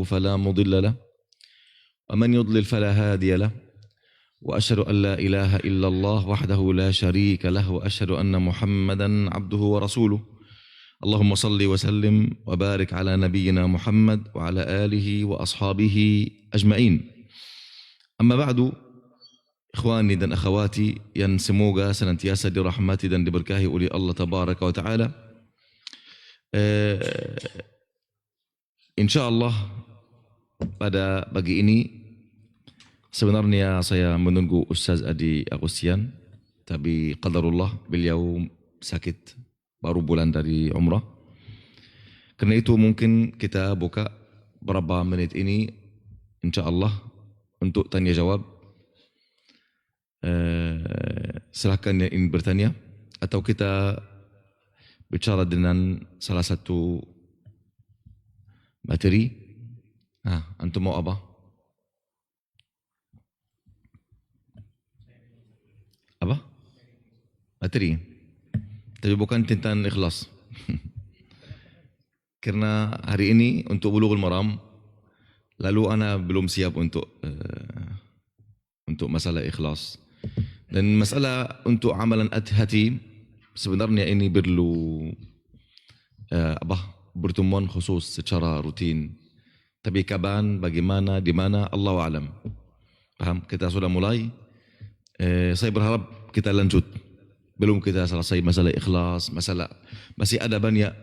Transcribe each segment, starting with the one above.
فلا مضل له ومن يضلل فلا هادي له وأشهد أن لا إله إلا الله وحده لا شريك له وأشهد أن محمدا عبده ورسوله. اللهم صل وسلم وبارك على نبينا محمد وعلى آله وأصحابه أجمعين. Amma ba'du, ikhwani dan akhwati yang semoga senantiasa dirahmati dan diberkahi oleh Allah Tabaraka wa Ta'ala. InsyaAllah pada pagi ini sebenarnya saya menunggu Ustaz Adi Agustian, tapi qadarullah beliau sakit baru bulan dari umrah. Karena itu mungkin kita buka berapa menit ini InsyaAllah untuk tanya jawab. Silakan yang ingin bertanya atau kita bicara dengan salah satu materi. Antum mau apa? Apa? Materi. Tapi bukan tentang ikhlas. Karena hari ini untuk Bulughul Maram, lalu ana belum siap untuk masalah ikhlas. Dan masalah untuk amalan hati sebenarnya ini perlu pertemuan khusus secara rutin. Tapi kapan, bagaimana, di mana, Allahu a'lam. Paham? Kita sudah mulai. Saya berharap kita lanjut. Belum kita selesai masalah ikhlas, masih ada banyak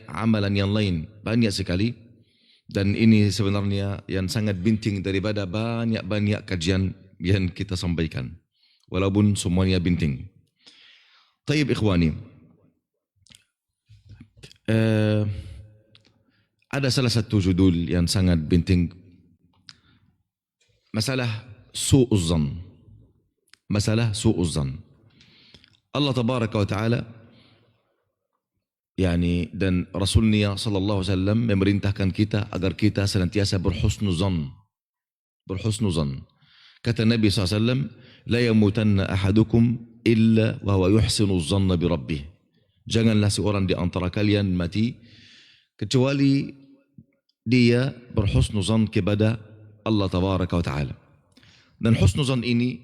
amalan yang lain, banyak sekali. Dan ini sebenarnya yang sangat penting daripada banyak kajian yang kita sampaikan. Walaupun semuanya penting. Tayyib ikhwani. Ada salah satu judul yang sangat penting. Masalah su'uzzan. Masalah su'uzzan. Allah Tabaraka wa Ta'ala dan Rasulnya sallallahu alaihi wasallam memerintahkan kita agar kita senantiasa berhusnuzan. Berhusnuzan. Kata Nabi SAW, la yamutanna ahadukum illa wa huwa yuhsinu dhanna bi rabbih. Janganlah seorang di antara kalian mati kecuali dia berhusnuzan kepada Allah Tabaraka wa Ta'ala. Dan husnuzan ini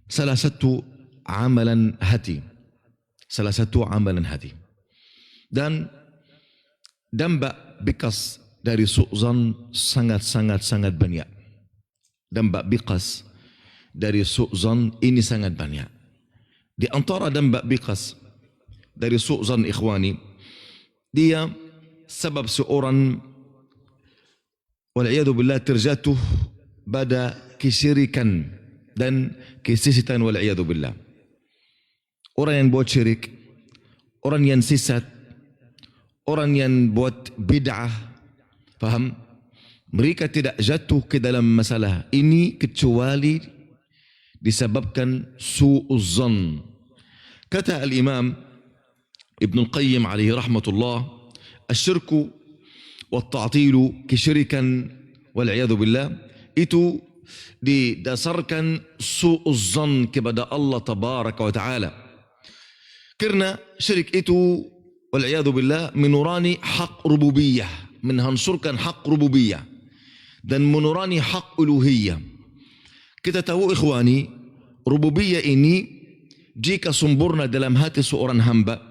salah satu amalan hati. Salah satu amalan hati. Dan dampak bekas dari su'zan sangat banyak. Dampak bekas dari su'zan ini sangat banyak. Di antara dampak bekas dari su'zan ikhwani, dia sebab seorang wal'iyadu billah terjatuh pada kesyirikan dan kesesatan wal'iyadu billah. Orang yang buat syirik, orang yang sesat, orang yang buat bid'ah, faham? Mereka tidak jatuh ke dalam masalah ini kecuali disebabkan su'uzzan. Kata al-Imam Ibn Al-Qayyim alaihi rahmatullah, asyirku wa ta'atilu kesyirikan wal'iyadu billah, itu didasarkan su'uzzan kepada Allah Tabaraka wa Ta'ala. Karena syirik itu wal'iyadu billah menurani hak rububiyah, menghancurkan hak rububiyah dan menurani hak uluhiyah. Kita tahu ikhwani, rububiyah ini jika sempurna dalam hati seorang hamba,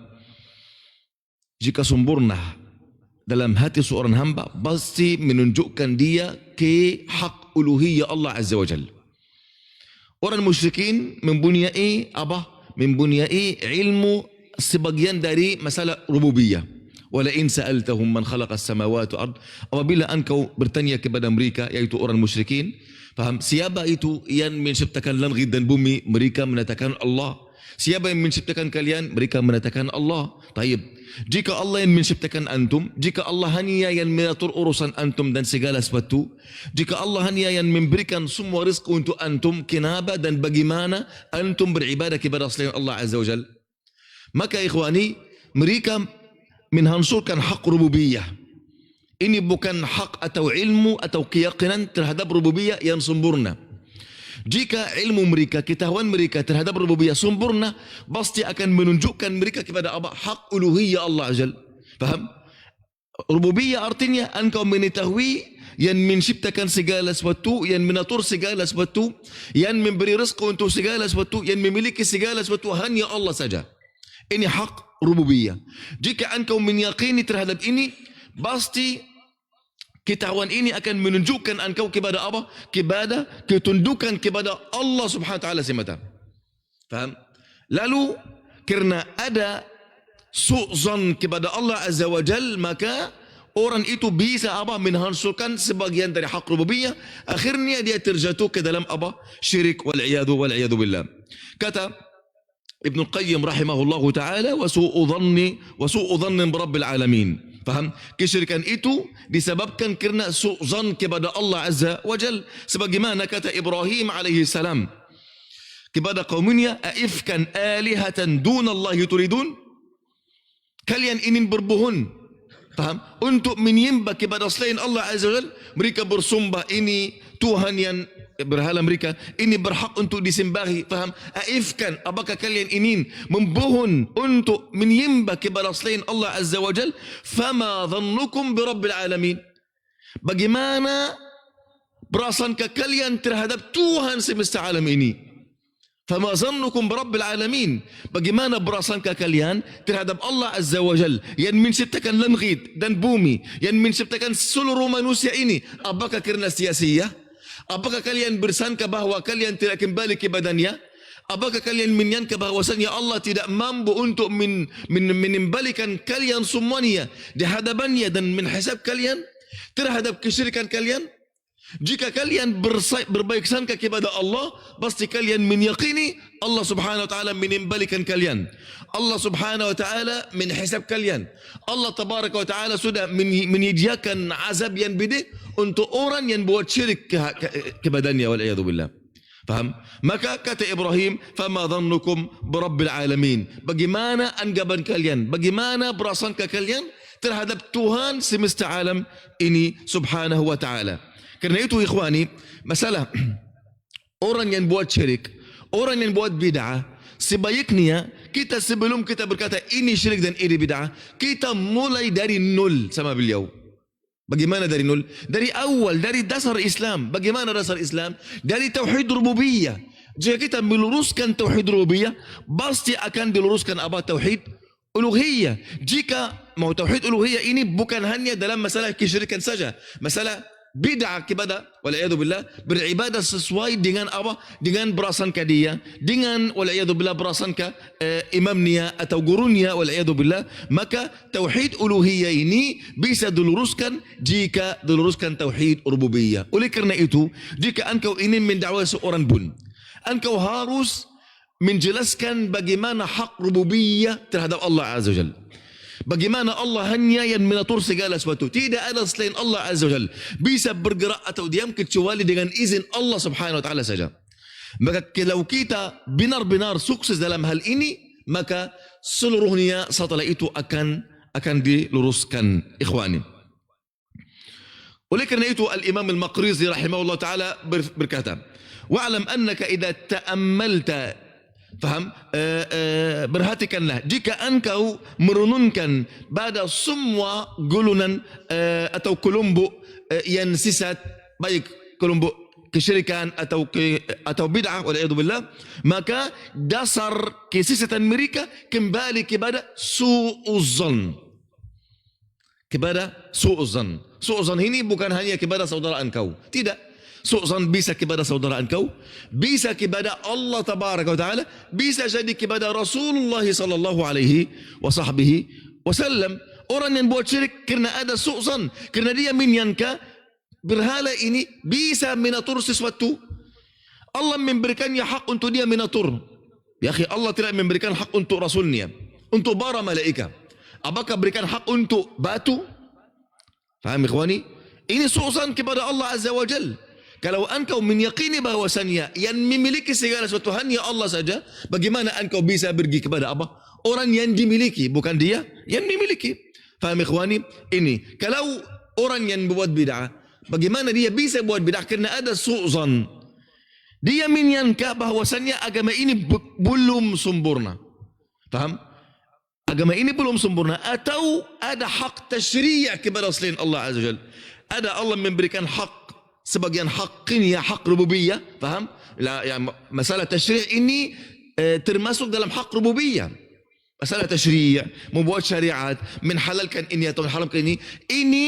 pasti menunjukkan dia ke hak uluhiyah Allah Azza wa Jalla. Orang musyrikin mempunyai ilmu sebagian dari masalah rububiyah. Wala in sa'altahum man khalaqas samawati wal ard, apabila engkau bertanya kepada mereka, yaitu orang musyrikin, faham, siapa itu yang menciptakan langit dan bumi? Mereka mengatakan Allah. Siapa yang menciptakan kalian? Mereka mengatakan Allah. Taib. Jika Allah yang menciptakan antum, jika Allah hanya yang mengatur urusan antum dan segala sesuatu, jika Allah hanya yang memberikan semua rezeki untuk antum, kenapa dan bagaimana antum beribadah kepada selain Allah Azza wa Jalla? Maka ikhwani, mereka menghancurkan hak rububiyah. Ini bukan hak atau ilmu atau keyakinan terhadap rububiyah yang sempurna. Jika ilmu mereka, ketahuan mereka terhadap rububiyah sempurna, pasti akan menunjukkan mereka kepada apa? Hak uluhiyah Allah Azza. Faham? Rububiyah artinya engkau mengetahui yang menciptakan segala sesuatu, yang mengatur segala sesuatu, yang memberi rezeki untuk segala sesuatu, yang memiliki segala sesuatu hanya Allah saja. Ini hak rububiyah. Jika engkau meyakini terhadap ini, pasti ketahuan ini akan menunjukkan engkau kepada apa? Kepada ketundukan kepada Allah Subhanahu wa taala semata. Faham? Lalu kerana ada su'zan kepada Allah Azza wa Jal, maka orang itu bisa apa? Menghancurkan sebagian dari hak rububiyah. Akhirnya dia terjatuh ke dalam apa? Syirik wal-'iyadu billah. Kata Ibn Qayyim rahimahullahu ta'ala, wa su'u dhannin birabbil alamin. Faham? Kesyirikan itu disebabkan kerana su'zan kepada Allah Azza wa Jal. Sebagaimana kata Ibrahim alaihi salam kepada kaumnya, aifkan alihatan dunallahi turidun? Kalian ingin berbohong, faham? Untuk menyembah kepada selain Allah Azza wa Jal. Mereka bersumpah ini Tuhan yang berhala mereka, ini berhak untuk disembahi, faham? Aifkan, apakah kalian ingin membohong untuk menyembah kepada selain Allah Azza wa Jal? Fama dhannukum birabbil alamin? Bagaimana prasangka kalian terhadap Tuhan semesta alam ini? Fama zannukum birabbil alamin? Bagaimana prasangka kalian terhadap Allah Azza wa Jal yang menciptakan langit dan bumi, yang menciptakan seluruh manusia ini? Apakah kerana sia-sia? Apakah kalian bersangka bahawa kalian tidak kembali kepadanya? Apakah kalian menyangka bahawasanya Allah tidak mampu untuk mengembalikan kalian semuanya di hadapannya dan menghisab kalian terhadap kesyirikan kalian? Jika kalian berbaik sangka kepada Allah, pasti kalian meyakini Allah Subhanahu wa taala mengembalikan kalian. Allah Subhanahu wa taala menghisab kalian. Allah Tabaraka wa taala sudah menyediakan azab yang beda untuk orang yang buat syirik kepadanya, wal a'yadu billah. Faham? Maka kata Ibrahim, fama dhannukum birabbil alamin? Bagaimana anggapan kalian? Bagaimana prasangka kalian terhadap Tuhan semesta alam ini Subhanahu wa taala? Kerana itu ikhwani, masalah orang yang buat syirik, orang yang buat bid'ah, sebaiknya kita sebelum kita berkata ini syirik dan ini bid'ah, kita mulai dari nol sama beliau. Bagaimana dari nol? Dari awal, dari dasar Islam. Bagaimana dasar Islam? Dari tauhid rububiyah. Jika kita meluruskan tauhid rububiyah, pasti akan diluruskan apa? Tauhid uluhiyah. Jika mau tauhid uluhiyah ini bukan hanya dalam masalah kesyirikan saja, masalah bid'ah kepada wal'iyadu billah, beribadah sesuai dengan apa? Dengan prasangka dia, dengan wal'iyadu billah prasangka imamnya atau gurunya wal'iyadu billah. Maka tauhid uluhiyah ini bisa diluruskan jika diluruskan tauhid rububiyah. Oleh kerana itu, jika engkau ingin mendakwai seorang pun, engkau harus menjelaskan bagaimana hak rububiyah terhadap Allah Azza wa Jalla. Bagaimana Allah hanya yang mengatur segala sesuatu. Tidak ada selain Allah Azza wa Jal bisa bergerak atau diam kecuali dengan izin Allah Subhanahu wa taala saja. Maka kalau kita benar-benar sukses dalam hal ini, maka seluruhnya setelah itu akan diluruskan, ikhwani. Oleh kerana itu Al-Imam Al-Maqrizi rahimahullah taala berkata, wa'lam annaka idza ta'ammalta, faham? Perhatikanlah, jika engkau merenungkan pada semua gulunan atau kelompok yang sesat, baik kelompok kesyirikan atau bid'ah wal'iyadu billah, maka dasar kesesatan mereka kembali kepada su'uzan. Kepada su'uzan. Su'uzan ini bukan hanya kepada saudara engkau, tidak. Su'zan bisa kepada saudara engkau, bisa kepada Allah Tabaraka wa taala, bisa jadi kepada Rasulullah sallallahu alaihi wasallam. Orang yang buat syirik kerana ada su'zan, kerana dia menyangka berhala ini bisa menatur sesuatu. Allah memberikannya hak untuk dia menatur. Ya akhi, Allah tidak memberikan hak untuk Rasulnya, untuk para malaikat. Apakah berikan hak untuk batu? Faham ikhwani? Ini su'zan kepada Allah Azza wa Jalla. Kalau engkau meyakini bahwasannya yang memiliki segala sesuatu hanya Allah saja, bagaimana engkau bisa pergi kepada apa? Orang yang dimiliki, bukan dia yang memiliki. Faham ikhwani? Ini, kalau orang yang buat bid'ah, bagaimana dia bisa buat bid'ah? Kerana ada su'zan. Dia menyangka bahwasannya agama ini belum sempurna. Faham? agama ini belum sempurna, atau ada hak tasyri' kepada selain Allah Azza wa Jalla. Ada Allah memberikan hak, sebagian hak ini ya, hak rububiyah, faham? Ya, masalah tasyri' ini termasuk dalam hak rububiyah. Masalah tasyri', membuat syariat, menghalalkan ini atau mengharamkan ini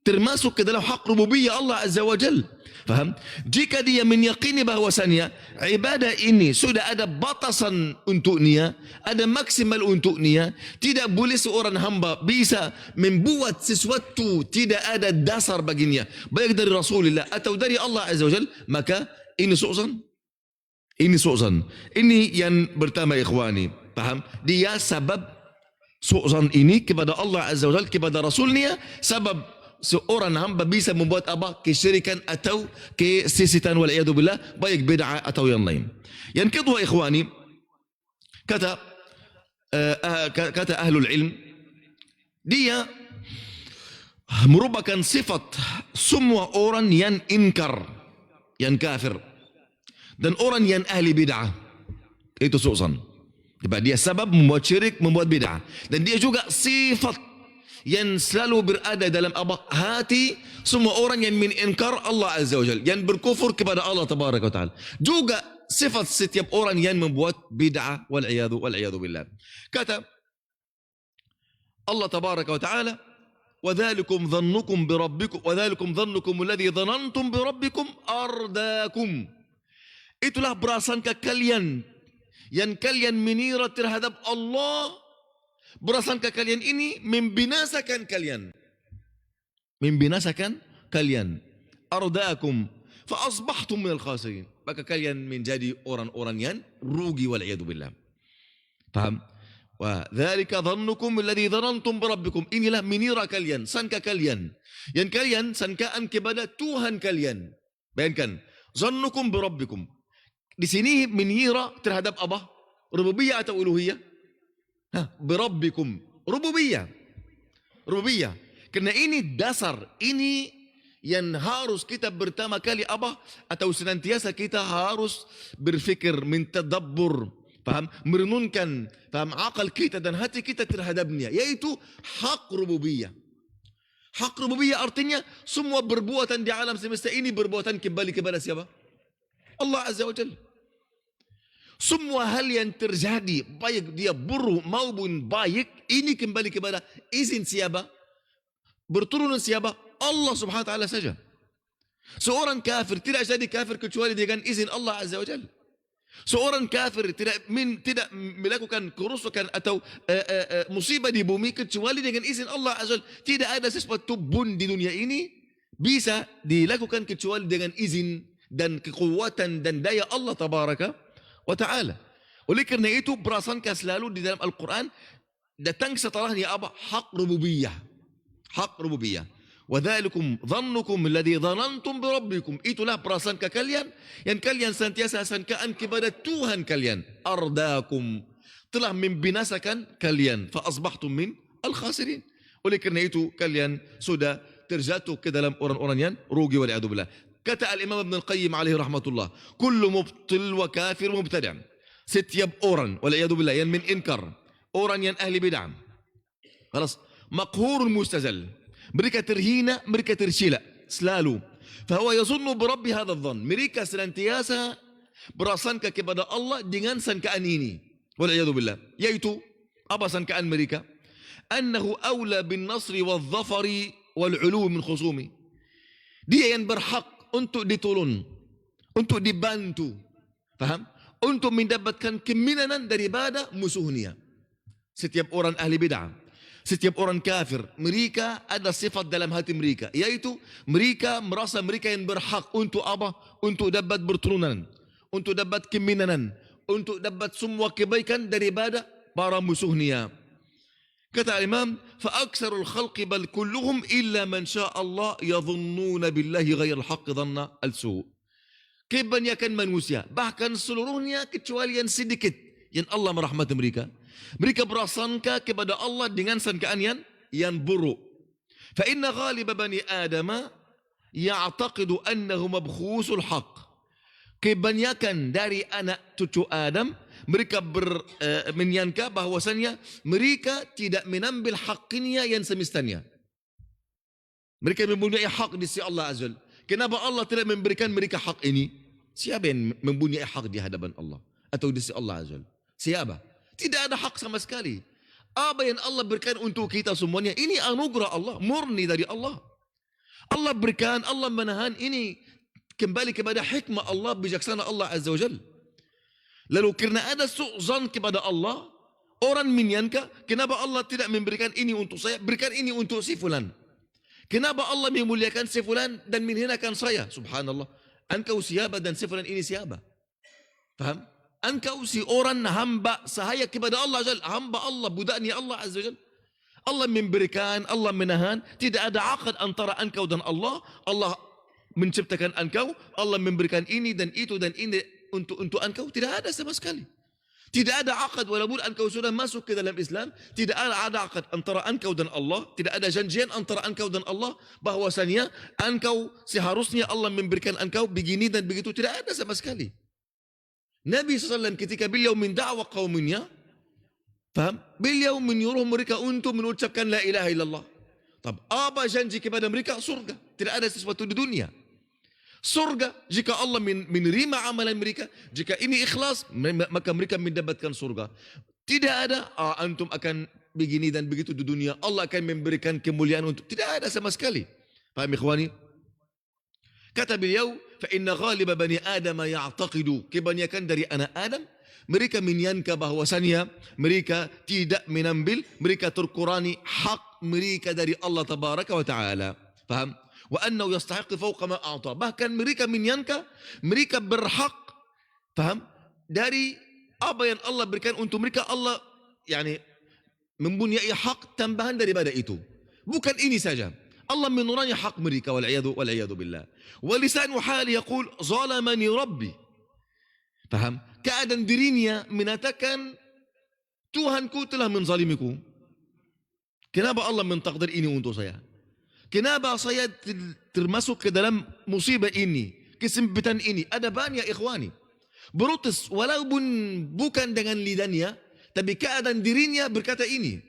termasuk ke dalam hak rububiyah Allah Azza wa Jalla. Faham? Jika dia meyakini bahwasannya ibadah ini sudah ada batasan untuknya, ada maksimal untuknya, tidak boleh seorang hamba bisa membuat sesuatu tidak ada dasar baginya, baik dari Rasulullah atau dari Allah Azza wa Jalla, maka ini su'zan. Ini su'zan. Ini yang pertama ikhwani. Faham? Dia sebab su'zan ini kepada Allah Azza wa Jalla, kepada Rasulnya, sebab seorang hamba bisa membuat apa? Kesyirikan atau kesesitan wal'iyadu billah, baik bid'ah atau yang lain. Yang kedua ikhwani, kata ahlul ilm, dia merupakan sifat semua orang yang inkar, yang kafir, dan orang yang ahli bid'ah. Itu su'zan. Dia sebab membuat syirik, membuat bid'ah. Dan dia juga sifat yang selalu berada dalam hati semua orang yang mengingkar Allah Azza wa Jalla, yang berkufur kepada Allah Tabaraka wa Ta'ala. Juga sifat setiap orang yang membuat bid'ah wal'iyadu billah. Kata Allah Tabaraka wa Ta'ala, وَذَلِكُمْ ظَنُّكُمْ بِرَبِّكُمْ وَذَلِكُمْ ظَنُّكُمُ الَّذِي ظَنَنْتُمْ بِرَبِّكُمْ أَرْدَاكُمْ. Itulah prasangka kalian yang kalian mengira terhadap Allah. Prasangka kalian ini membinasakan kalian. Membinasakan kalian. Ardaakum fa asbahtum minal khasirin. Maka kalian menjadi orang-orang yang rugi wal'iyadu billah. Faham? Wa dzalika dhannukum alladhi dhanantum bi rabbikum. Inilah menira kalian, sangka kalian. Yang kalian sangkaan kepada Tuhan kalian. Bayangkan, dhannukum bi rabbikum. Di sini menira terhadap apa? Rububiyah atau uluhiyah? Birabbikum, rububiyah. Rububiyah. Karena ini dasar, ini yang harus kita pertama kali atau senantiasa kita harus berfikir, mentadabbur, paham, merenungkan, paham, akal kita dan hati kita terhadapnya, yaitu hak rububiyah. Hak rububiyah artinya semua perbuatan di alam semesta ini perbuatan kembali kepada siapa? Allah Azza wa Jalla. Semua hal yang terjadi, baik dia buruk maupun baik, ini kembali kepada izin siapa? Berturunan siapa? Allah Subhanahu wa Ta'ala saja. Seorang kafir tidak jadi kafir kecuali dengan izin Allah Azza wa Jalla. Seorang kafir tidak melakukan kerusakan atau musibah di bumi kecuali dengan izin Allah Azza wa Jalla. Tidak ada sesuatu pun di dunia ini bisa dilakukan kecuali dengan izin dan kekuatan dan daya Allah Tabaraka wa Ta'ala. Oleh kerana itu prasangka selalu di dalam Al-Quran datang setelahnya hak rububiyah. Hak rububiyah. Wa dzalikum dhannukum alladhi dhanantum bi rabbikum. Itulah prasangka kalian yang kalian sentiasa sangkaan kepada Tuhan kalian. Ardakum, telah membinasakan kalian. Fa asbahtum min al-khasirin. Oleh kerana itu kalian sudah terjatuh ke dalam orang-orang yang rugi wal'iyadu billah. Kata Al-Imam Ibn Al-Qayyim alaihi rahmatullah, kullu mubtil wa kafir mubtada'. Setiap orang wal'iyadu billah yang meninkar, orang yang ahli bid'ah, خلاص, maqhurun mustazal, mereka terhina, mereka tercela selalu. Fahuwa yazunnu bi rabbi hadha adh-dhann, mereka senantiasa berasangka kepada Allah dengan sangkaan ini wal'iyadu billah, yaitu apa sangkaan mereka? Annahu awla bin nasri wal dhafari wal 'ulu min khusumi. Dia yang berhak untuk ditolong, untuk dibantu, faham? Untuk mendapatkan kemenangan daripada musuhnya. Setiap orang ahli bid'ah, setiap orang kafir, mereka ada sifat dalam hati mereka, yaitu mereka merasa mereka yang berhak untuk untuk dapat berturunan, untuk dapat kemenangan, untuk dapat semua kebaikan daripada para musuhnya. Kata Imam, فَأَكْسَرُ الْخَلْقِ بَلْ كُلُّهُمْ إِلَّا مَنْ شَاءَ اللَّهِ يَظُنُّونَ بِاللَّهِ غَيْرَ الْحَقِّ ظَنَّ الْسُوءِ. Kebanyakan manusia, bahkan seluruhnya kecuali yang sedikit, yang Allah merahmati mereka, mereka berasangka kepada Allah dengan sangkaan yang buruk. فَإِنَّ غَالِبَ بَنِي آدَمَ يَعْتَقِدُ أَنَّهُ مَبْخُوسُ الْحَقِّ. Kebanyakan dari anak cucu Adam mereka menyangka bahwasannya mereka tidak mengambil haknya yang semestinya. Mereka mempunyai hak di sisi Allah Azza wa Jalla. Kenapa Allah tidak memberikan mereka hak ini? Siapa yang mempunyai hak di hadapan Allah atau di sisi Allah Azza wa Jalla? Siapa? Tidak ada hak sama sekali. Apa yang Allah berikan untuk kita semuanya ini anugerah Allah, murni dari Allah. Allah berikan, Allah menahan, ini kembali kepada hikmah Allah, bijaksana Allah Azza wa Jalla. Lalu kerana ada su'zan kepada Allah, orang menyangka, kenapa Allah tidak memberikan ini untuk saya, berikan ini untuk si fulan. Kenapa Allah memuliakan si fulan dan menghinakan saya? Subhanallah. Engkau siapa dan si fulan ini siapa? Faham? Engkau si orang hamba sahaya kepada Allah Jalla, hamba Allah, budaknya Allah Azza wa Jalla. Allah memberikan, Allah menahan, tidak ada akad antara engkau dan Allah. Allah menciptakan engkau, Allah memberikan ini dan itu dan ini untuk engkau, tidak ada sama sekali. Tidak ada akad walaupun engkau sudah masuk ke dalam Islam, tidak ada akad antara engkau dan Allah, tidak ada janjian antara engkau dan Allah bahwasanya engkau seharusnya Allah memberikan engkau begini dan begitu, tidak ada sama sekali. Nabi SAW ketika beliau mendakwa kaumnya, faham? Beliau menyuruh mereka untuk mengucapkan la ilaha illallah. Tapi apa janji kepada mereka? Surga. Tidak ada sesuatu di dunia. Surga, jika Allah menerima amalan mereka, jika ini ikhlas, maka mereka mendapatkan surga. Tidak ada, antum akan begini dan begitu di dunia, Allah akan memberikan kemuliaan untuk, tidak ada sama sekali. Faham ikhwani? Kata beliau, فَإِنَّ غَالِبَ بَنِي آدَمَ يَعْتَقِدُ, kebanyakan dari anak Adam, mereka menyangka bahwasannya mereka tidak menambil, mereka terkurani hak mereka dari Allah Tabaraka wa Ta'ala. Faham? Wa annahu yastahiqu fawqa ma a'ta. Bahkan mereka menyangka mereka berhak, faham, dari apa yang Allah berikan untuk mereka. Allah yani mempunyai hak tambahan daripada itu. Bukan ini saja, Allah menurunkan hak mereka, wal iyadu billah. Wa lisanu hali yaqul zalamani rabbi. Faham? Keadaan dirinya mengatakan Tuhanku telah menzalimiku. Kenapa Allah mentakdir ini untuk saya? Kenapa saya termasuk ke dalam musibah ini, kesempitan ini? Ada banyak ikhwani berutus walaupun bukan dengan lidahnya, tapi keadaan dirinya berkata ini.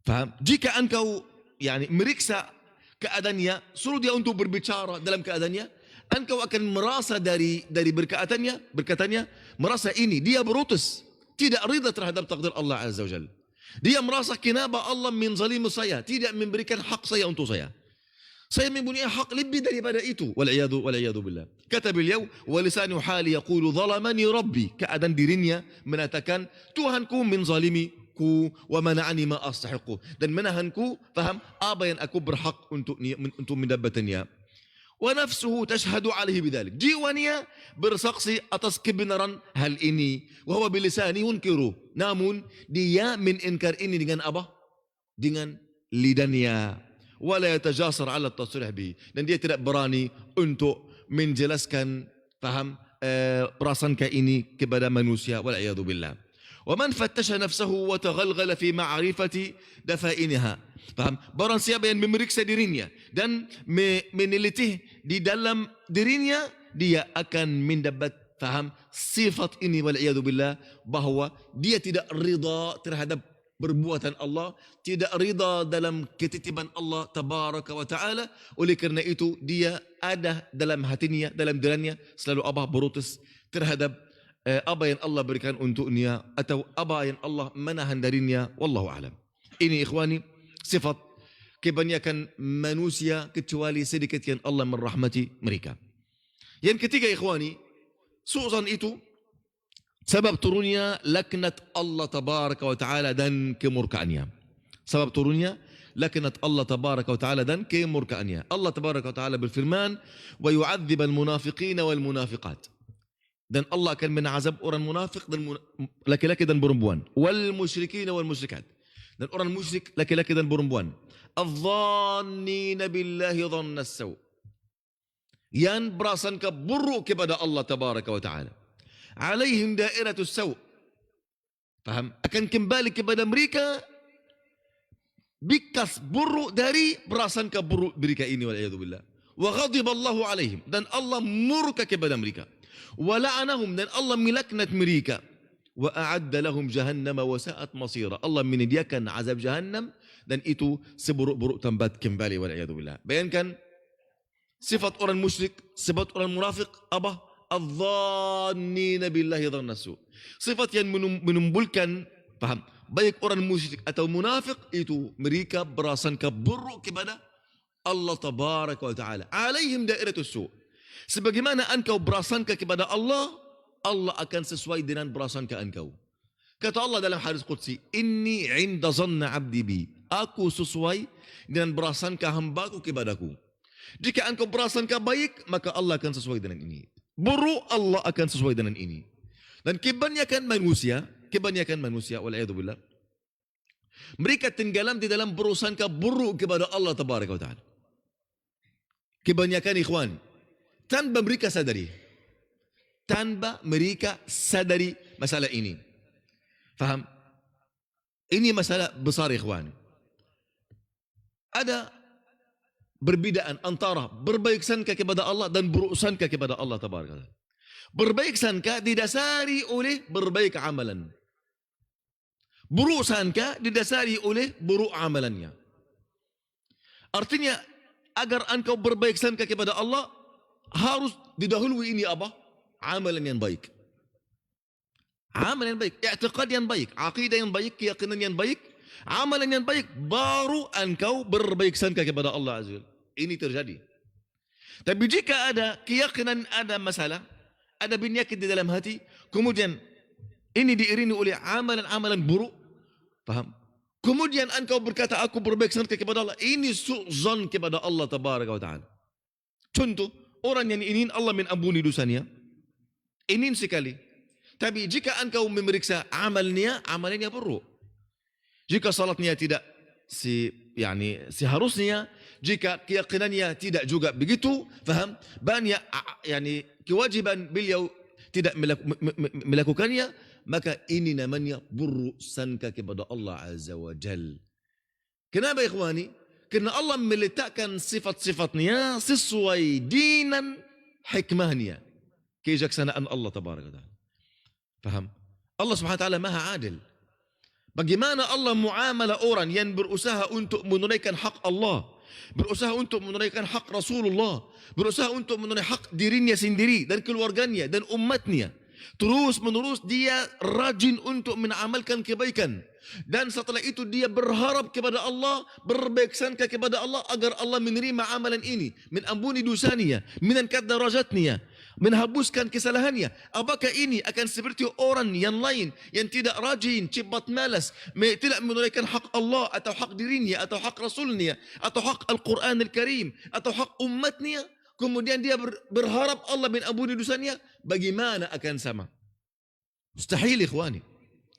Faham? Jika engkau yani meriksa keadaannya, suruh dia untuk berbicara dalam keadaannya, engkau akan merasa dari berkatanya merasa ini dia berutus, tidak rida terhadap takdir Allah Azza wa Jalla. Dia merasa kenapa Allah menzalimi saya, tidak memberikan hak saya untuk saya. Saya mempunyai hak lebih daripada itu. Wal iyadu billah. Kata beliau, wa lisanu hali yaqulu zalamani rabbi. Keadaan dirinya mengatakan Tuhanku menzalimiku wa mana'ani ma astahiqu, dan menahanku, faham, apa yang aku berhak untuk mendapatkannya. Wa nafsuhu tashhadu alaihi bidzalik. Jiwanya bersaksi atas kebenaran hal ini. Wa huwa bilisani yunkiru. Namun dia mengingkar ini dengan apa? Dengan lidahnya. Wa la yatajasar ala at-tasrih bi. Dan dia tidak berani untuk menjelaskan, faham, prasangka ini kepada manusia. Wal iyadu billah. Wa man fattasha nafsahu wa taghalghala fi ma'rifati dafainha. Faham? Barang siapa yang memeriksa dirinya dan meneliti di dalam dirinya, dia akan mendapat, faham, sifat ini, wal iyadu billah, bahwa dia tidak rida terhadap perbuatan Allah, tidak rida dalam ketitiban Allah Tabaraka wa Ta'ala. Oleh kerana itu dia ada dalam hatinya, dalam dirinya selalu apa? Berutus terhadap apa yang Allah berikan untuknya atau apa yang Allah menahan darinya. Wallahu a'lam. Ini ikhwani sifat kebanyakan manusia, kecuali sedikit yang Allah merahmati mereka. Yang ketiga ikhwani, su'zan itu sebab turunnya laknat Allah Tabaraka wa Ta'ala dan kemurkaannya. Sebab turunnya laknat Allah Tabaraka wa Ta'ala dan kemurkaannya. Allah Tabaraka wa Ta'ala berfirman, wa yu'adzib al-munafiqina wal-munafiqat. Dan Allah akan menazab orang munafik dan laki-laki dan perempuan, wal musyrikin wal musyrikat, dan orang musyrik laki-laki dan perempuan, adh-dhannina billahi dhanna as-saw, yang berasangka buruk kepada Allah Tabaraka wa Ta'ala, alaihim dairatus saw, faham, akan kembali kepada mereka bikas buruk dari berasangka buruk mereka ini, wal iyadu billah. Wa ghadiballahu alaihim, dan Allah murka kepada mereka. Wa la'anahum, dan Allah melaknat mereka. Wa a'adda lahum jahannam wa sa'at masira. Allah menyediakan azab jahannam dan itu seburuk-buruk tempat kembali, wal'iyadu billah. Bayangkan sifat orang musyrik, sifat orang munafik apa? Adh-dhannina billahi dhanna su'. Sifat yang menimbulkan, paham? Baik orang musyrik atau munafik itu mereka berasangka buruk kepada Allah tabaraka wa ta'ala. Alaihim dairatus su'. Sebagaimana engkau berasangka kepada Allah, Allah akan sesuai dengan berasangka engkau. Kata Allah dalam hadis qudsi, inni 'inda dhanna 'abdi bi. Aku sesuai dengan berasangka hambaku kepadaku. Jika engkau berasangka baik, maka Allah akan sesuai dengan ini. Buruk, Allah akan sesuai dengan ini. Dan kebanyakan manusia, wal'iyadzubillah, mereka tenggelam di dalam berasangka buruk kepada Allah tabaraka wa ta'ala. Kebanyakan ikhwan, tanpa mereka sadari masalah ini. Faham? Ini masalah besar ikhwan. Ada perbedaan antara berbaik sangka kepada Allah dan buruk sangka kepada Allah tabaraka wa ta'ala. Berbaik sangka didasari oleh berbaik amalan. Buruk sangka didasari oleh buruk amalannya. Artinya, agar engkau berbaik sangka kepada Allah, harus didahului ini apa? Amalan yang baik. Amalan yang baik, i'tiqad yang baik, akidah yang baik, keyakinan yang baik, amalan yang baik, baru engkau berbaik sangka kepada Allah Azza wa Jalla. Ini terjadi. Tapi jika ada keyakinan, ada masalah, ada penyakit di dalam hati, kemudian ini diiringi oleh amalan-amalan buruk, paham? Kemudian engkau berkata, aku berbaik sangka kepada Allah, ini su'zan kepada Allah tabaraka wa ta'ala. Contoh, orang yang ingin Allah mengampuni dosanya, ingin sekali. Tapi jika engkau memeriksa amalnya buruk. Jika salatnya tidak seharusnya, jika keyakinannya tidak juga begitu, faham? Banyak kewajiban beliau tidak melakukannya, maka ini namanya buruk sangka kepada Allah Azza wa Jal. Kenapa ikhwani? Karena Allah meletakkan sifat-sifatnya sesuai dengan hikmahnya, kejaksanaan Allah tabaraka wa ta'ala. Faham? Allah subhanahu wa ta'ala maha adil. Bagaimana Allah muamalah orang yang berusaha untuk menunaikan hak Allah, berusaha untuk menunaikan hak Rasulullah, berusaha untuk menunaikan hak dirinya sendiri dan keluarganya dan umatnya. Terus menerus dia rajin untuk mengamalkan kebaikan. Dan setelah itu dia berharap kepada Allah, berbaik sangka kepada Allah agar Allah menerima amalan ini, mengampuni dosanya, mengangkat darajatnya, menghapuskan kesalahannya. Apakah ini akan seperti orang yang lain yang tidak rajin, cepat malas, tidak menunaikan hak Allah atau hak dirinya atau hak Rasulnya atau hak Al-Quran Al-Karim atau hak umatnya, kemudian dia berharap Allah mengampuni dosanya? Bagaimana akan sama? Mustahil ikhwani,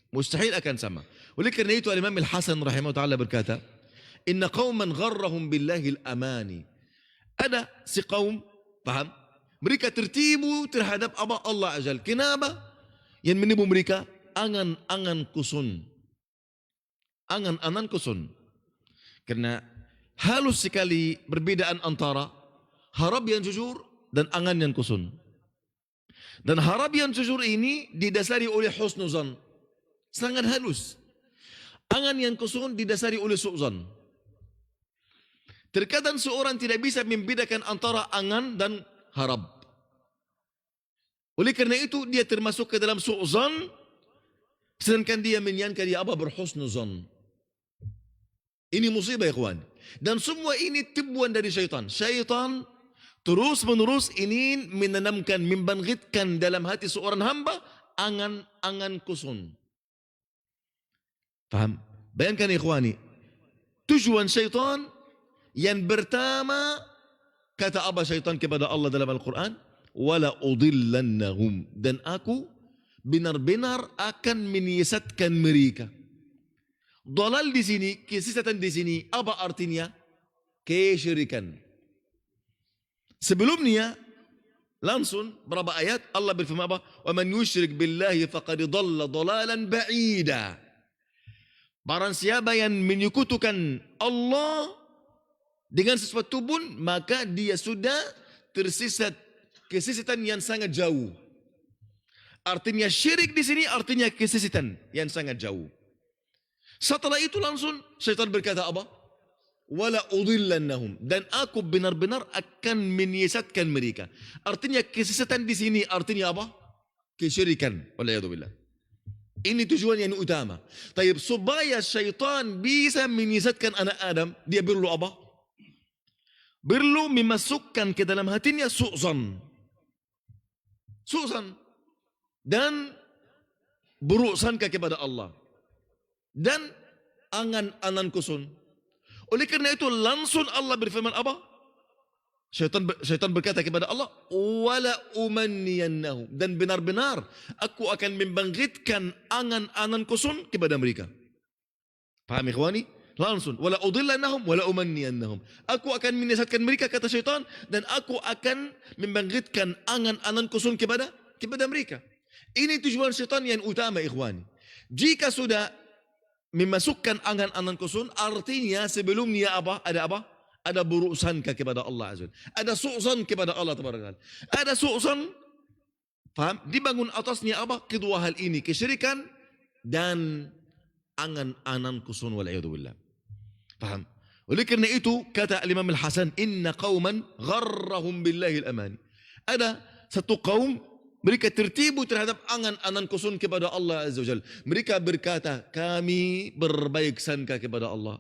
mustahil akan sama. Oleh kerana itu Al-Imam Al-Hasan rahimahullah ta'ala berkata, inna qawman gharrahum billahi al-amani. Ada si kaum, paham? Mereka tertipu terhadap Allah Azza. Kenapa? Yang menipu mereka angan-angan kusun. Angan-angan kusun. Karena halus sekali perbedaan antara harap yang jujur dan angan yang kusun. Dan harap yang jujur ini didasari oleh husnuzan. Sangat halus. Angan yang kusun didasari oleh su'zan. Terkadang seorang tidak bisa membedakan antara angan dan harap. Oleh kerana itu dia termasuk ke dalam su'zan, sedangkan dia menyangka dia berhusnuzan. Ini musibah ikhwan. Dan semua ini tipuan dari syaitan. Syaitan terus menerus ingin menanamkan, membangkitkan dalam hati seorang hamba angan-angan kusun. Faham? Bayangkan ikhwani, tujuan syaitan yang pertama, kata syaitan kepada Allah dalam Al-Quran, wala udillannahum, dan aku benar-benar akan menyesatkan mereka. Dalal di sini, kesesatan di sini, apa artinya? Kesyirikan. Sebelumnya langsung berapa ayat Allah berfirman apa? Wa man yusyrik billahi faqad dhalla dhalalan ba'ida. Barang siapa yang menyekutukan Allah dengan sesuatu pun, maka dia sudah tersesat kesesatan yang sangat jauh. Artinya syirik di sini artinya kesesatan yang sangat jauh. Setelah itu langsung syaitan berkata apa? Wala udhillannahum, dan aku benar-benar akan menyesatkan mereka. Artinya kesesatan di sini artinya apa? Kesyirikan. Waliyadzubillah. Ini tujuan yang utama. Tapi supaya syaitan bisa menyesatkan anak Adam, dia perlu apa? Perlu memasukkan ke dalam hatinya su'zan. Su'zan. Dan buruk sangka kepada Allah. Dan angan-angan kusun. Oleh kerana itu langsung Allah berfirman apa? Syaitan berkata kepada Allah, wala umanniyannahum, dan benar-benar aku akan membangkitkan angan-angan kusun kepada mereka. Paham ikhwani? Langsung wala udhillannahum wala umanniyannahum. Aku akan menyesatkan mereka, kata syaitan, dan aku akan membangkitkan angan-angan kusun kepada mereka. Ini tujuan syaitan yang utama ikhwani. Jika sudah memasukkan angan-angan kusun, artinya sebelumnya apa? Ada apa? Ada buruk sangka kepada Allah Azza. Ada su'zan kepada Allah Taala. Ada su'zan, faham? Dibangun atasnya apa? Kedua hal ini, kesyirikan dan angan-angan kusun wal'iyadzubillah. Faham? Oleh kerana itu kata Imam Al-Hasan, inna qauman gharrahum billahi al-amani. Ada satu kaum mereka tertipu terhadap angan-angan kusun kepada Allah Azza wa Jalla. Mereka berkata, kami berbaik sangka kepada Allah.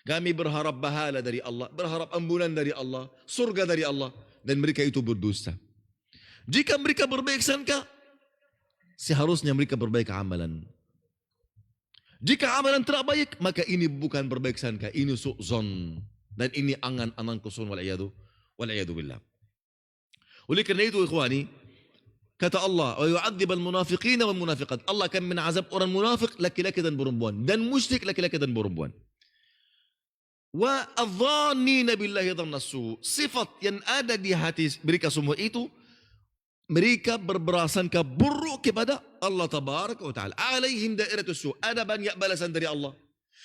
Kami berharap bahala dari Allah, berharap ampunan dari Allah, surga dari Allah, dan mereka itu berdusta. Jika mereka berbaik sangka, seharusnya mereka berbaik amalan. Jika amalan tidak baik, maka ini bukan berbaik sangka, ini su'zon, dan ini angan-angan kusun wal'iyadu billah. Oleh kerana itu ikhwani, kata Allah, wa yu'adzibal munafiqina wal munafiqat. Allah akan menazab orang munafik laki-laki dan perempuan, dan musyrik laki-laki dan perempuan. Wa adh-dhannina billahi dhanna su'. Sifat yang ada di hati mereka semua itu, mereka berprasangka buruk kepada Allah Tabaraka wa Ta'ala. Alaihim dairatus su'. Ada banyak balasan dari Allah.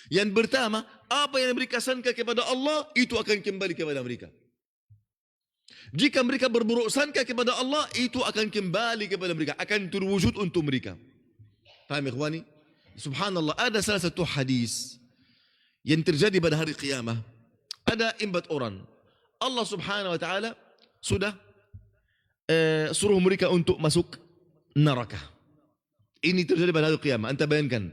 Yang pertama, apa yang mereka sangka kepada Allah, itu akan kembali kepada mereka. Jika mereka berburuk sangka kepada Allah, itu akan kembali kepada mereka, akan terwujud untuk mereka. Paham ikhwani? Subhanallah, ada salah satu hadis yang terjadi pada hari qiyamah. Ada 4 orang. Allah Subhanahu wa Ta'ala sudah suruh mereka untuk masuk neraka. Ini terjadi pada hari qiyamah. Anda bayangkan,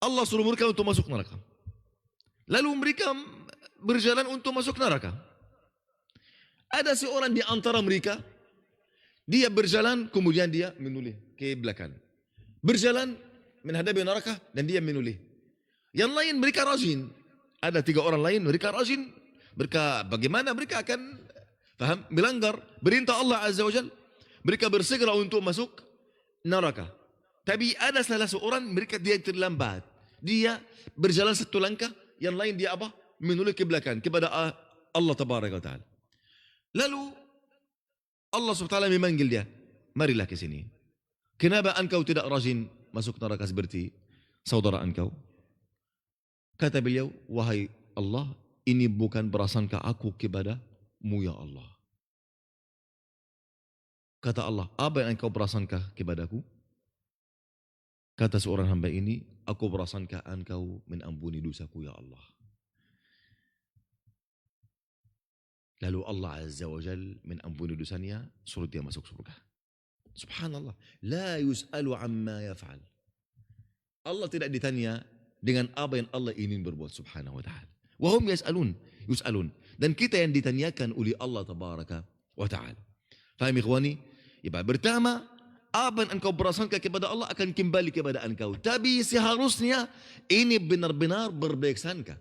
Allah suruh mereka untuk masuk neraka. Lalu mereka berjalan untuk masuk neraka. Ada seorang di antara mereka, dia berjalan kemudian dia menoleh ke belakang. Berjalan menghadapi neraka dan dia menoleh. Yang lain mereka rajin. Ada 3 orang lain mereka rajin. Mereka bagaimana mereka akan faham melanggar perintah Allah Azza wa Jalla. Mereka bersegera untuk masuk neraka. Tapi ada salah seorang mereka dia terlambat. Dia berjalan 1 langkah, yang lain dia apa? Menoleh ke belakang kepada Allah Tabaraka wa Ta'ala. Lalu Allah SWT memanggil dia, marilah ke sini. Kenapa engkau tidak rajin masuk neraka seperti saudara engkau? Kata beliau, wahai Allah, ini bukan prasangka aku kepada-Mu ya Allah. Kata Allah, apa yang engkau prasangka kepadaku? Kata seorang hamba ini, aku prasangka engkau menampuni dosaku ya Allah. Lalu Allah Azza wa Jal menampuni dosanya, suruh dia masuk surga. Subhanallah, la yus'alu amma yaf'al. Allah tidak ditanya dengan apa yang Allah ingin berbuat subhanahu wa ta'ala. Wahum yus'alun. Dan kita yang ditanyakan oleh Allah Tabaraka wa ta'ala. Faham ikhwani? Pertama, apa yang engkau prasangka kepada Allah akan kembali kepada engkau. Tapi seharusnya ini benar-benar berbaik sangka.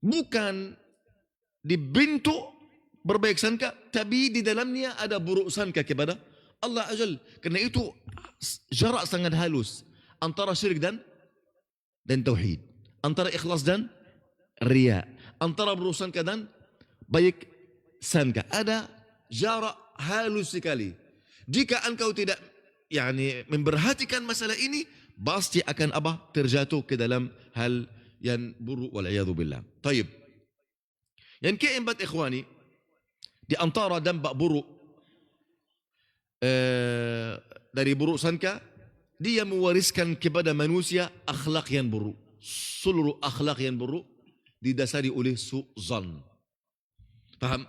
Bukan dibentuk berbaik sangka, tapi di dalamnya ada buruk sangka kepada Allah Azza. Karena itu jarak sangat halus antara syirik dan tauhid, antara ikhlas dan riya, antara buruk sangka dan baik sangka. Ada jarak halus sekali. Jika engkau tidak memperhatikan masalah ini, pasti akan terjatuh ke dalam hal yang buruk wal'iyadu billah. Taib. Yang keempat ikhwani, di antara dampak buruk dari buruk sangka, dia mewariskan kepada manusia akhlak yang buruk. Seluruh akhlak yang buruk didasari oleh su'zan. Faham?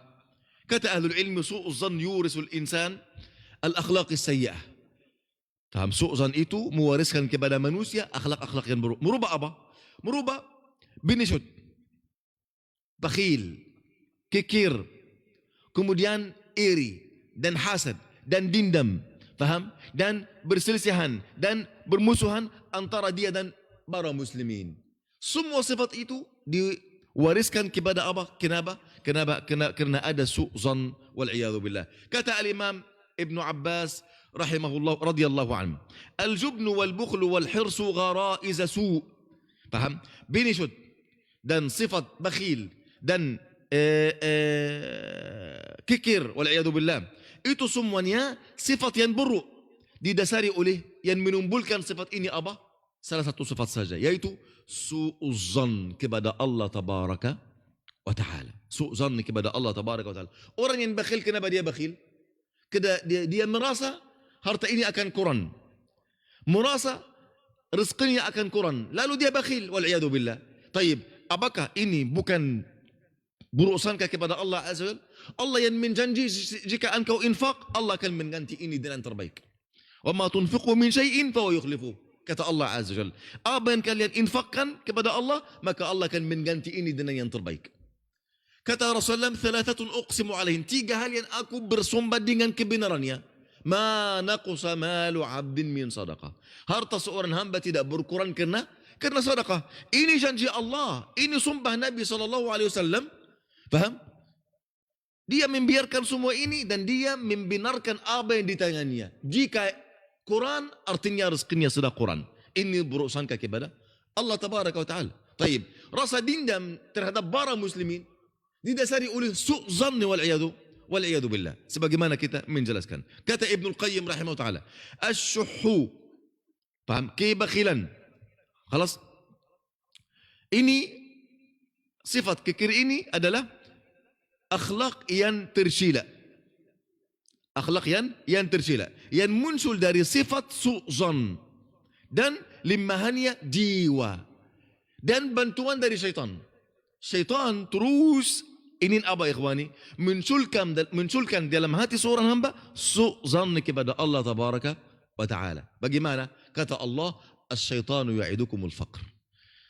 Kata ahlul ilmi, su'zan yurisul insan al-akhlaq as-sayyi'ah. Faham? Su'zan itu mewariskan kepada manusia akhlak-akhlak yang buruk. Merubah apa? Merubah binisut, bakhil, kikir, kemudian iri dan hasad dan dendam, faham? Dan berselisihan dan bermusuhan antara dia dan para muslimin. Semua sifat itu diwariskan kepada apa? Kenapa? Karena ada su'zan wal iyadhu billah. Kata al-Imam Ibn Abbas rahimahullah radhiyallahu anhu, al-jubnu wal bukhlu wal hirsu gharaiz su'. Faham? Binisut dan sifat bakhil dan kikir wal iyadhu billah, itu semuanya sifat yang buruk, didasari oleh yang menimbulkan sifat ini apa? Salah satu sifat saja, yaitu su'uzan kepada Allah tabaraka wa ta'ala. Su'uzan kepada Allah tabaraka wa ta'ala. Orang yang bakhil, kenapa dia bakhil? Dia merasa harta ini akan kurang, merasa rezekinya akan kurang, lalu dia bakhil wal iyadu billah. Taib, apakah ini bukan buruk sangka kepada Allah azza wajalla? Allah yang menjanji jika engkau infak, Allah akan mengganti ini dengan terbaik. Wa ma tunfiqu min syai'in fa huwa yukhlifu. Kata Allah azza wajalla, apa yang kalian infakkan kepada Allah, maka Allah akan mengganti ini dengan yang terbaik. Kata Rasulullah, thalathatun uqsimu alaihim, 3 hal yang aku bersumpah dengan kebenarannya. Ma naqusa malu 'abdin min sadaqah. Harta seorang hamba tidak berkurang karena sedekah. Ini janji Allah, ini sumpah Nabi sallallahu alaihi wasallam. Faham? Dia membiarkan semua ini dan dia membenarkan apa yang di tangannya. Jika Quran, artinya rezekinya sudah Quran. Ini buruk sangka kepada Allah tabaraka wa ta'ala. Taib, rasa dendam terhadap para muslimin didasari oleh su'zan wal iyadu billah. Sebagaimana kita menjelaskan. Kata Ibnul Qayyim rahimahullah ta'ala, asyuhu, paham? Kebakhilan. Khalas? Ini sifat kikir ini adalah akhlak yang tersila. Akhlak yang tersila, yang muncul dari sifat su'zan dan limahannya jiwa dan bantuan dari syaitan. Syaitan terus ingin apa ikhwani? Munculkan dalam hati seorang hamba su'zan kepada Allah tabaraka wa ta'ala. Bagaimana? Kata Allah, asyaitanu ya'idukumul faqr.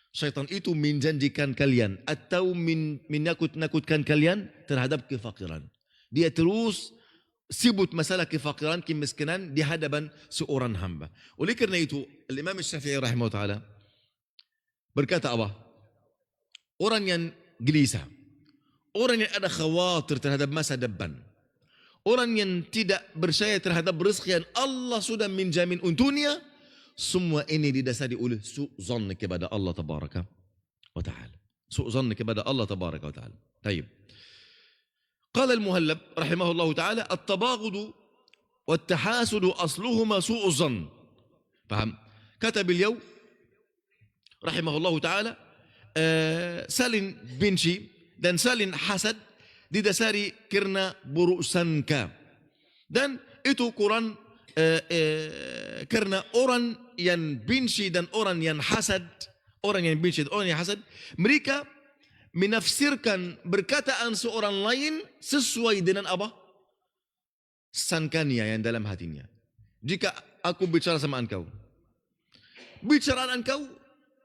Syaitan itu menjanjikan kalian atau menakut-nakutkan kalian terhadap kefakiran. Dia terus sibut masalah kefakiran, kemiskinan di hadapan seorang hamba. Oleh kerana itu, Imam Syafi'i rahimahullah ta'ala berkata apa? Orang yang gelisah, orang yang ada khawatir terhadap masa depan, orang yang tidak percaya terhadap rezeki yang Allah sudah menjamin untuknya, semua ini didasari oleh su'zan kepada Allah tabaraka wa ta'ala. Su'zan kepada Allah tabaraka wa ta'ala. Baik. قال المهلب رحمه الله تعالى التباغض والتحاسد أصلهما سوء الظن. فهم؟ كتب اليوم رحمه الله تعالى salin benci dan salin hasad didasari karena buruk sangka. Dan itu Quran karena orang yang benci dan orang yang hasad, mereka menafsirkan perkataan seorang lain sesuai dengan apa? Sangkanya yang dalam hatinya. Jika aku bicara sama engkau, bicaraan engkau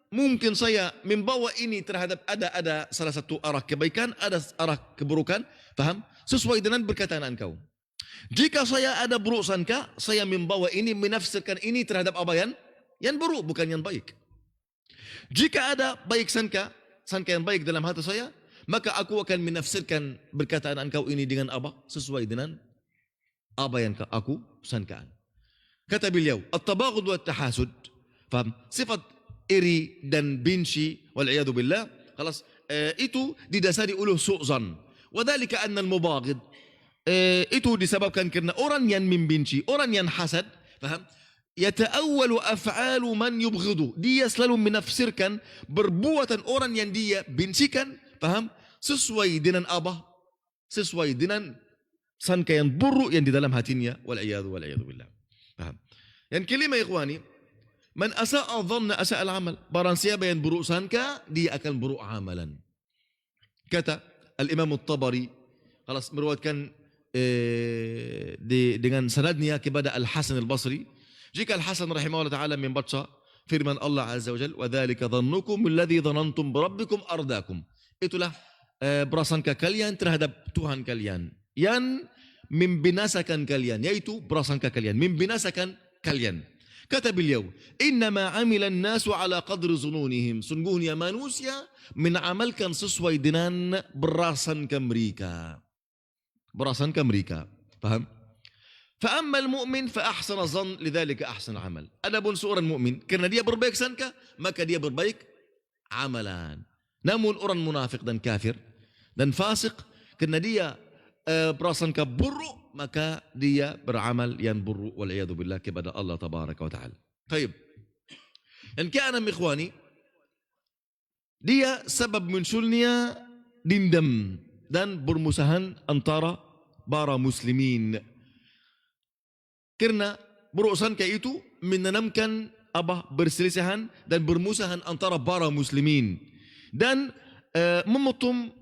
mungkin saya membawa ini terhadap ada salah satu arah kebaikan, ada arah keburukan, faham? Sesuai dengan perkataan engkau. Jika saya ada buruk sangka, saya membawa ini, menafsirkan ini terhadap apa yang buruk, bukan yang baik. Jika ada baik sangka yang baik dalam hati saya, maka aku akan menafsirkan perkataan engkau ini dengan apa? Sesuai dengan apa yang aku sangkaan. Kata beliau, at-tabaghud wa at-tahasud, faham? Sifat iri dan benci wal iyadu billah, خلاص, itu didasari oleh su'zan. Wa dhalika anna al-mubaghid, itu disebabkan karena orang yang membenci, orang yang hasad, faham? Yata'awwalu af'alu man yubghidu, dia selalu menafsirkan perbuatan orang yang dia bencikan, paham? Sesuai dengan apa? Sesuai dengan sangka yang buruk yang di dalam hatinya, wal'iyadu billah. Paham? Yang kelima ikhwani, man asa'a dhanna asa'a al-amal. Barang siapa yang buruk sangka, dia akan buruk amalan. Kata Al-Imam At-Tabari, kalau meriwayatkan dengan sanadnya kepada Al-Hasan Al-Basri, jika Al-Hasan rahimahullah ta'ala membaca firman Allah Azza wa Jalla, wa dzalika dhannukum alladhi dhanantum bi rabbikum ardaakum. Itulah prasangka kalian terhadap Tuhan kalian yang membinasakan kalian, yaitu prasangka kalian membinasakan kalian. Kata beliau, innama amilan nasu ala qadri zununihim. Sungguhnya manusia menamalkan sesuai dengan prasangka mereka. Prasangka mereka. Paham? Fa ammal mu'min fa ahsana zan lidzalika ahsana amal. Adapun seorang mukmin karena dia berbaik sangka, maka dia berbaik amalan. Namun orang munafik dan kafir dan fasik karena dia prasangka buruk, maka dia beramal yang buruk wal'iyadu billah kepada Allah tabaraka wa ta'ala. Baik. Dan keenam ikhwani, dia sebab munculnya dendam dan bermusuhan antara para muslimin. Karena buruk sangka itu menanamkan berselisihan dan bermusuhan antara para muslimin dan memutus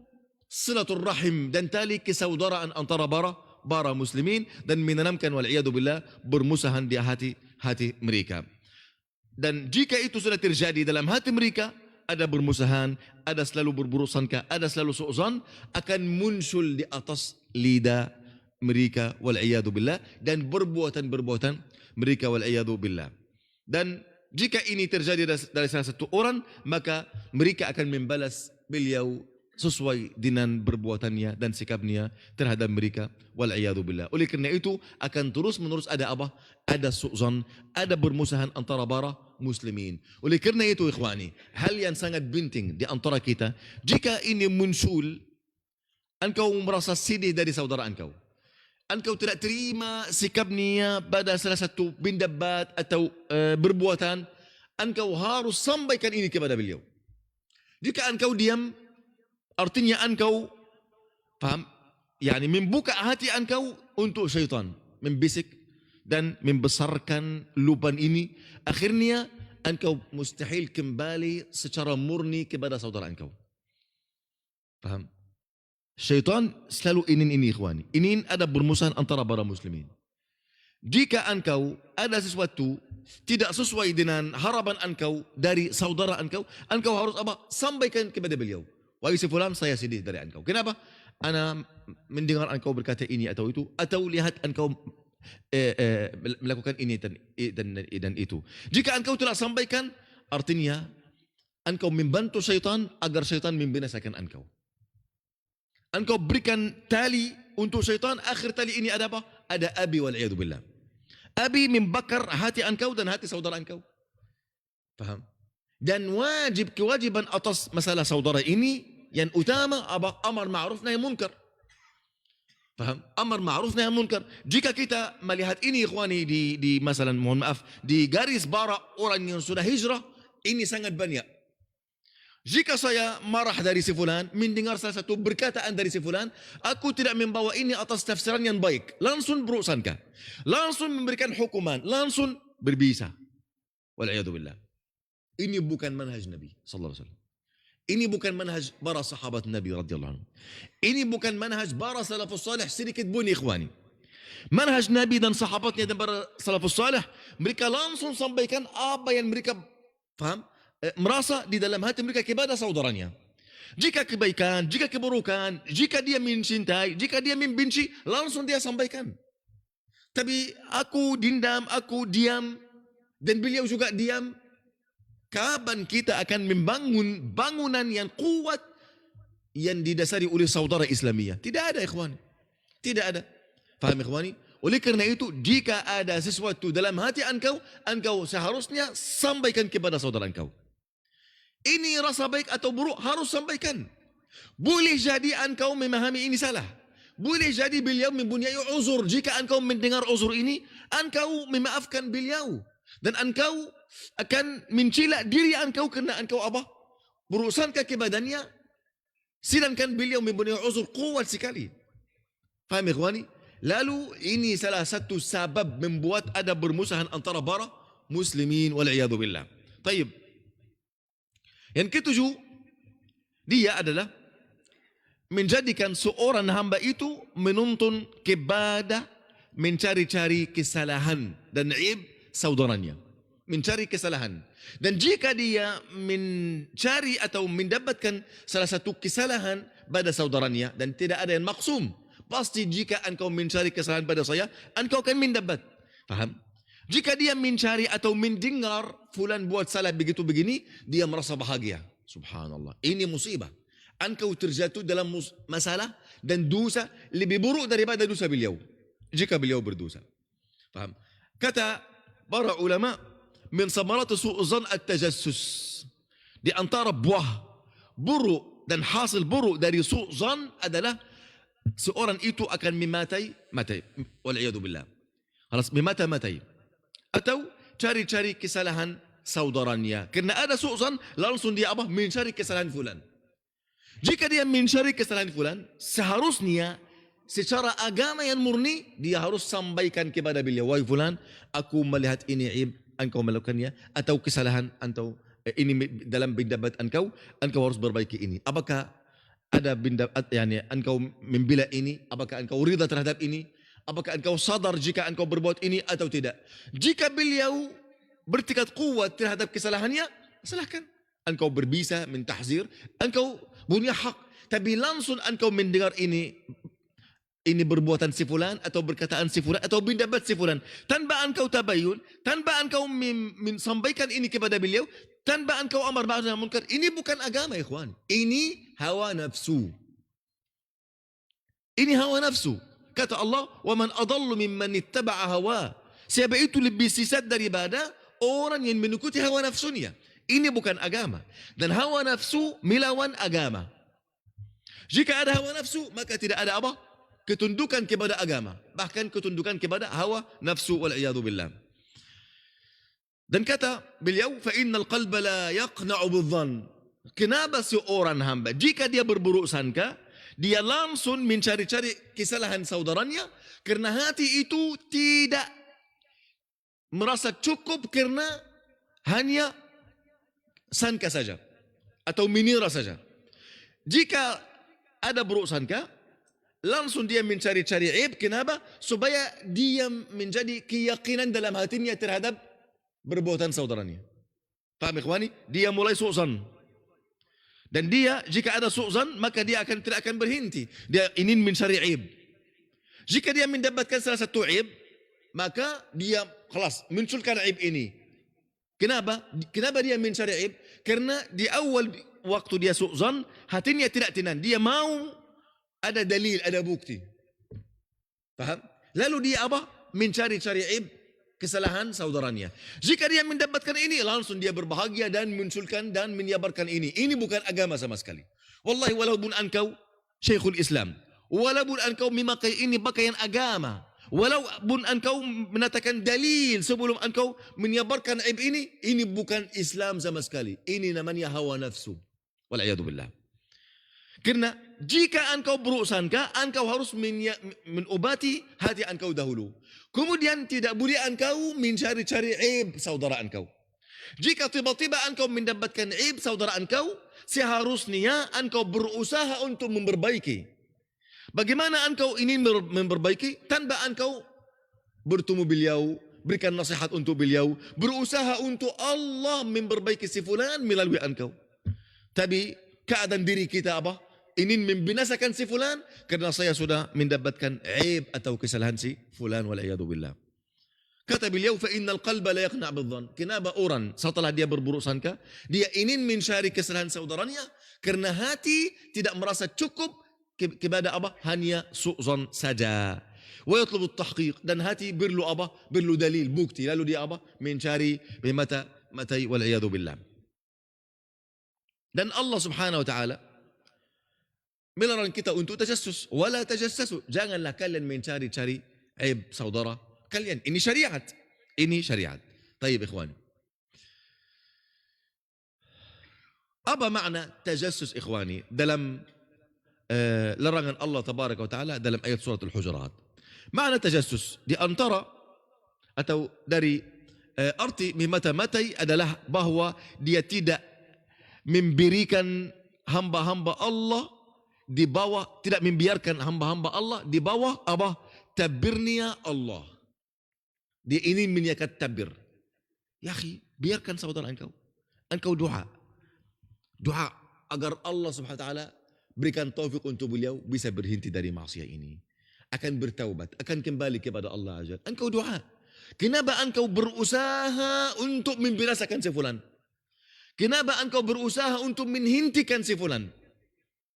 silaturrahim dan tali kesaudaraan antara para muslimin dan menanamkan wal'iyadu billah bermusuhan di hati mereka. Dan jika itu sudah terjadi dalam hati mereka, ada bermusuhan, ada selalu berburuk sangka, ada selalu su'zan, akan muncul di atas lidah mereka wal'iyadu billah dan perbuatan-perbuatan mereka wal'iyadu billah. Dan jika ini terjadi dari salah satu orang, maka mereka akan membalas beliau sesuai dengan perbuatannya dan sikapnya terhadap mereka wal'iyadu billah. Oleh kerana itu akan terus menerus ada ada su'zan, ada bermusuhan antara para muslimin. Oleh kerana itu ikhwani, hal yang sangat penting di antara kita, jika ini muncul, engkau merasa sedih dari saudara engkau tidak terima sikapnya pada salah satu pendapat atau perbuatan, engkau harus sampaikan ini kepada beliau. Jika engkau diam, artinya engkau paham, yani membuka hati engkau untuk syaitan membisik dan membesarkan lubang ini. Akhirnya engkau mustahil kembali secara murni kepada saudara engkau. Paham? Syaitan selalu ingin ini ikhwani, ingin ada bermusuhan antara para muslimin. Jika engkau ada sesuatu tidak sesuai dengan harapan engkau dari saudara engkau harus sampaikan kepada beliau. Wahai si fulan, saya sedih dari engkau. Kenapa? Ana mendengar engkau berkata ini atau itu, atau lihat engkau melakukan ini dan itu. Jika engkau telah sampaikan, artinya engkau membantu syaitan agar syaitan membinasakan engkau. Engkau berikan tali untuk syaitan, akhir tali ini ada apa? Ada abi wal'iyadu billah. Abi membakar hati engkau dan hati saudara engkau. Faham? Dan kewajiban atas masalah saudara ini yang utama amar ma'ruf nahi munkar. Faham? Amar ma'ruf nahi munkar. Jika kita melihat ini ikhwani di masalah, mohon maaf, di garis barak orang yang sudah hijrah, ini sangat banyak. Jika saya marah dari si fulan, mendengar salah satu perkataan dari si fulan, aku tidak membawa ini atas tafsiran yang baik, langsung buruk sangka, langsung memberikan hukuman, langsung berbisa. Wal'iyadu billah. Ini bukan manhaj Nabi sallallahu alaihi wasallam. Ini bukan manhaj para sahabat Nabi radhiyallahu anhu. Ini bukan manhaj para salafus salih sedikit pun ikhwani. Manhaj Nabi dan sahabatnya dan para salafus salih, mereka langsung sampaikan apa yang mereka faham, merasa di dalam hati mereka kepada saudaranya. Jika kebaikan, jika keburukan, jika dia mencintai, jika dia membenci, langsung dia sampaikan. Tapi aku dendam, aku diam, dan beliau juga diam. Kapan kita akan membangun bangunan yang kuat yang didasari oleh saudara Islamiyah? Tidak ada ikhwan. Tidak ada. Faham ikhwani? Oleh kerana itu, jika ada sesuatu dalam hati engkau seharusnya sampaikan kepada saudara engkau. Ini rasa baik atau buruk harus sampaikan. Boleh jadi engkau memahami ini salah. Boleh jadi beliau mempunyai uzur. Jika engkau mendengar uzur ini, engkau memaafkan beliau. Dan engkau akan mencela diri engkau kerana engkau berurusan kepadanya. Sedangkan beliau mempunyai uzur kuat sekali. Faham ikhwani? Lalu ini salah satu sebab membuat ada bermusuhan antara para muslimin wal'iyadu billah. Taib. Yang ketujuh, dia adalah menjadikan seorang hamba itu menuntun kepada mencari-cari kesalahan dan aib saudaranya. Mencari kesalahan. Dan jika dia mencari atau mendapatkan salah satu kesalahan pada saudaranya dan tidak ada yang maksum, pasti jika engkau mencari kesalahan pada saya, engkau akan mendapat. Faham? Jika dia mencari atau mendengar fulan buat salah begitu begini, dia merasa bahagia. Subhanallah. Ini musibah. Engkau terjatuh dalam masalah dan dosa lebih buruk daripada dosa beliau. Jika beliau berdosa. Faham? Kata para ulama, min samarat su'zan at-tajassus. Di antara buah buruk dan hasil buruk dari su'zan adalah seorang itu akan mematai wal'iyadu billah. Halas mematai. Atau cari-cari kesalahan saudaranya. Kerana ada su'zan, langsung dia apa? Mencari kesalahan fulan. Jika dia mencari kesalahan fulan, seharusnya secara agama yang murni, dia harus sampaikan kepada beliau, wahai fulan, aku melihat ini aib, engkau melakukannya, atau kesalahan, atau ini dalam pendapat engkau harus perbaiki ini. Apakah ada engkau membela ini? Apakah engkau rida terhadap ini? Apakah engkau sadar jika engkau berbuat ini atau tidak? Jika beliau bertekad kuat terhadap kesalahannya, silahkan. Engkau berbisa mentahzir, engkau punya hak. Tapi langsung engkau mendengar ini berbuatan si fulan atau berkataan si fulan atau pendapat si fulan, tanpa engkau tabayun, tanpa engkau menyampaikan ini kepada beliau, tanpa engkau amar ma'ruf nahi munkar, ini bukan agama, ikhwan. Ini hawa nafsu. Ini hawa nafsu. Kata Allah, "Wa man adallu mimman ittaba'a hawa." Siapa itu lebih sesat daripada orang yang mengikuti hawa nafsunya. Ini bukan agama. Dan hawa nafsu melawan agama. Jika ada hawa nafsu, maka tidak ada apa? Ketundukan kepada agama. Bahkan ketundukan kepada hawa nafsu wal'iyadu billah. Dan kata beliau, فَإِنَّ الْقَلْبَ لَا يَقْنَعُ بِالظَّنِّ. Kenapa seorang hamba, jika dia berburuk sangka, dia langsung mencari-cari kesalahan saudaranya, kerana hati itu tidak merasa cukup kerana hanya sangka saja atau mengira saja. Jika ada buruk sangka, langsung dia mencari-cari aib. Kenapa? Supaya dia menjadi keyakinan dalam hatinya terhadap perbuatan saudaranya. Faham ikhwani? Dia mulai su'zan. Dan dia jika ada su'zan, maka dia tidak akan berhenti. Dia ingin mencari aib. Jika dia mendapatkan salah satu aib, maka dia kelas munculkan aib ini. Kenapa? Kenapa dia mencari aib? Karena di awal waktu dia su'zan, hatinya tidak tenang. Dia mau ada dalil, ada bukti. Faham? Lalu dia apa? Mencari-cari aib kesalahan saudaranya. Jika dia mendapatkan ini, langsung dia berbahagia dan munculkan dan menyabarkan ini. Ini bukan agama sama sekali. Wallahi, walaupun engkau Syekhul Islam, walaupun engkau memakai ini pakaian agama, walaupun engkau menatakan dalil sebelum engkau menyabarkan aib ini bukan Islam sama sekali. Ini namanya hawa nafsu. Wal'iyadu billah. Kerana jika engkau buruk sangka, engkau harus menobati hati engkau dahulu. Kemudian tidak boleh engkau mencari-cari aib saudara engkau. Jika tiba-tiba engkau mendapatkan aib saudara engkau, seharusnya engkau berusaha untuk memperbaiki. Bagaimana engkau ingin memperbaiki? Tanpa engkau bertemu beliau, berikan nasihat untuk beliau, berusaha untuk Allah memperbaiki si fulan melalui engkau. Tapi keadaan diri kita apa? Ingin membinasakan si fulan kerana saya sudah mendapatkan aib atau kesalahan si fulan wal'iyadu billah. Kata beliau, فَإِنَّ الْقَلْبَ لَا يَقْنَعْ بِالظَّنِّ. Kenapa orang setelah dia berburuk sangka, dia ingin mencari kesalahan saudaranya kerana hati tidak merasa cukup kepada apa? Hanya su'zan saja. وَيَطْلُبُ التَّحْقِيق. Dan hati perlu apa? Perlu dalil, bukti. Lalu dia apa? Mencari mata-matai wal'iyadu billah. Dan Allah subhanahu wa ta'ala melarang kita untuk tajassus. Wala tajassasu. Janganlah kalian mencari-cari aib saudara kalian. Ini syariat. Ini syariat. Taib ikhwan. Apa makna tajassus ikhwani dalam larangan Allah tabaraka wa ta'ala dalam ayat surat Al-Hujurat? Makna tajassus di antara atau dari arti memata-matai adalah bahwa dia tidak memberikan hamba-hamba Allah di bawah, tidak membiarkan hamba-hamba Allah di bawah apa? Tabirnya Allah. Dia ini menyiapkan tabir. Ya akhi, biarkan saudara engkau doa agar Allah Subhanahu wa taala berikan taufik untuk beliau bisa berhenti dari maksiat ini, akan bertaubat, akan kembali kepada Allah Azza. Engkau doa. Kenapa engkau berusaha untuk membinasakan si fulan? Kenapa engkau berusaha untuk menghentikan si fulan?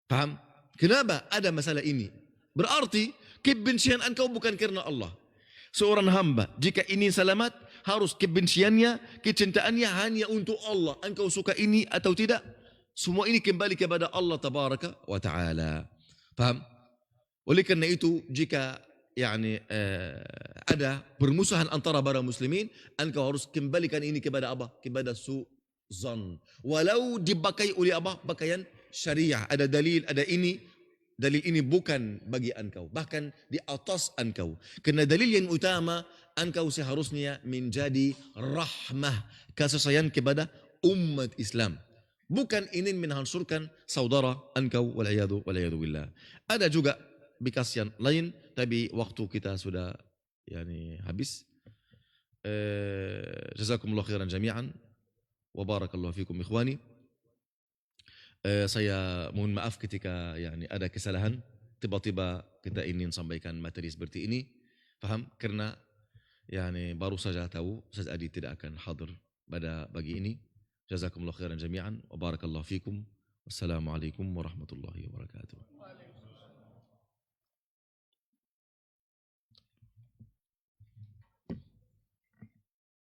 Paham? Kenapa ada masalah ini? Berarti kebencian engkau bukan karena Allah. Seorang hamba jika ingin selamat harus kebenciannya, kecintaannya hanya untuk Allah. Engkau suka ini atau tidak? Semua ini kembali kepada Allah Tabaraka wa Ta'ala. Paham? Oleh karena itu jika ada permusuhan antara para muslimin, engkau harus kembalikan ini kepada apa? Kepada su'zan. Walau dipakai oleh apa? Pakaian syariah. Ada dalil, ada ini. Dalil ini bukan bagi engkau, bahkan di atas engkau. Karena dalil yang utama, engkau seharusnya menjadi rahmah, kasih sayang kepada umat Islam. Bukan ingin menghancurkan saudara engkau, wal'iyadu billah. Ada juga bekas yang lain, tapi waktu kita sudah habis. Jazakumullah khairan jami'an, wa barakallahu fikum ikhwani. Saya mohon maaf ketika ada kesalahan, tiba-tiba kita ingin sampaikan materi seperti ini, paham? Karena baru saja tahu Ustaz Adi tidak akan hadir pada pagi ini. Jazakumullah khairan jami'an wa barakallahu fikum. Wassalamualaikum warahmatullahi wabarakatuh.